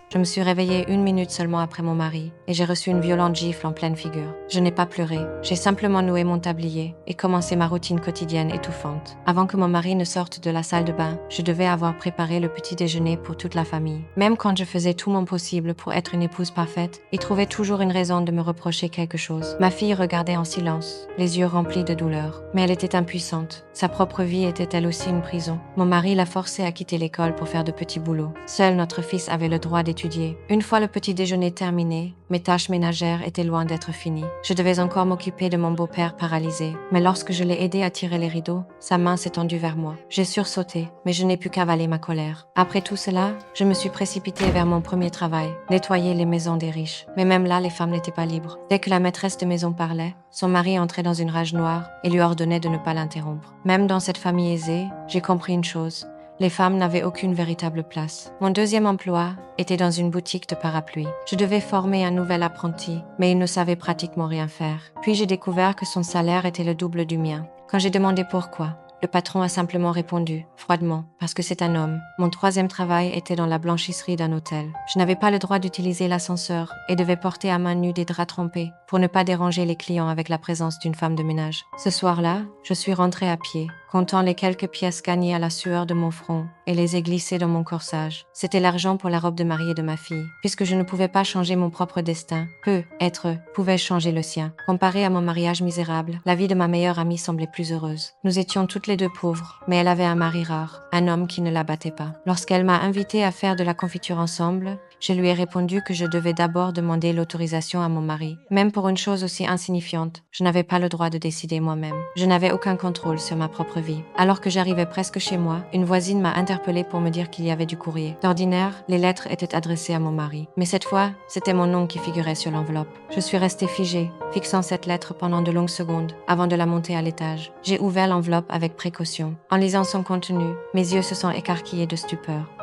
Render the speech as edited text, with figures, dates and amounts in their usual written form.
Je me suis réveillée 1 minute seulement après mon mari et j'ai reçu une violente gifle en pleine figure. Je n'ai pas pleuré, j'ai simplement noué mon tablier et commencé ma routine quotidienne étouffante. Avant que mon mari ne sorte de la salle de bain, je devais avoir préparé le petit déjeuner pour toute la famille. Même quand je faisais tout mon possible pour être une épouse parfaite, il trouvait toujours une raison de me reprocher quelque chose. Ma fille regardait en silence, les yeux remplis de douleur. Mais elle était impuissante. Sa propre vie était elle aussi une prison. Mon mari l'a forcée à quitter l'école pour faire de petits boulots. Seul notre fils avait le droit d'étudier. Une fois le petit déjeuner terminé, mes tâches ménagères étaient loin d'être finies. Je devais encore m'occuper de mon beau-père paralysé. Mais lorsque je l'ai aidé à tirer les rideaux, sa main s'est tendue vers moi. J'ai sursauté, mais je n'ai pu cavaler ma colère. Après tout cela, je me suis précipitée vers mon premier travail, nettoyer les maisons des riches. Mais même là, les femmes n'étaient pas libres. Dès que la maîtresse de maison parlait, son mari entrait dans une rage noire et lui ordonnait de ne pas l'interrompre. Même dans cette famille aisée, j'ai compris une chose. Les femmes n'avaient aucune véritable place. Mon deuxième emploi était dans une boutique de parapluies. Je devais former un nouvel apprenti, mais il ne savait pratiquement rien faire. Puis j'ai découvert que son salaire était le double du mien. Quand j'ai demandé pourquoi, le patron a simplement répondu, froidement, parce que c'est un homme. Mon troisième travail était dans la blanchisserie d'un hôtel. Je n'avais pas le droit d'utiliser l'ascenseur et devais porter à main nue des draps trempés pour ne pas déranger les clients avec la présence d'une femme de ménage. Ce soir-là, je suis rentrée à pied, comptant les quelques pièces gagnées à la sueur de mon front et les ai glissées dans mon corsage. C'était l'argent pour la robe de mariée de ma fille. Puisque je ne pouvais pas changer mon propre destin, pouvais changer le sien. Comparé à mon mariage misérable, la vie de ma meilleure amie semblait plus heureuse. Nous étions toutes les deux pauvres, mais elle avait un mari rare, un homme qui ne la battait pas. Lorsqu'elle m'a invitée à faire de la confiture ensemble, je lui ai répondu que je devais d'abord demander l'autorisation à mon mari. Même pour une chose aussi insignifiante, je n'avais pas le droit de décider moi-même. Je n'avais aucun contrôle sur ma propre vie. Alors que j'arrivais presque chez moi, une voisine m'a interpellée pour me dire qu'il y avait du courrier. D'ordinaire, les lettres étaient adressées à mon mari. Mais cette fois, c'était mon nom qui figurait sur l'enveloppe. Je suis restée figée, fixant cette lettre pendant de longues secondes, avant de la monter à l'étage. J'ai ouvert l'enveloppe avec précaution. En lisant son contenu, mes yeux se sont écarquillés de stupeur.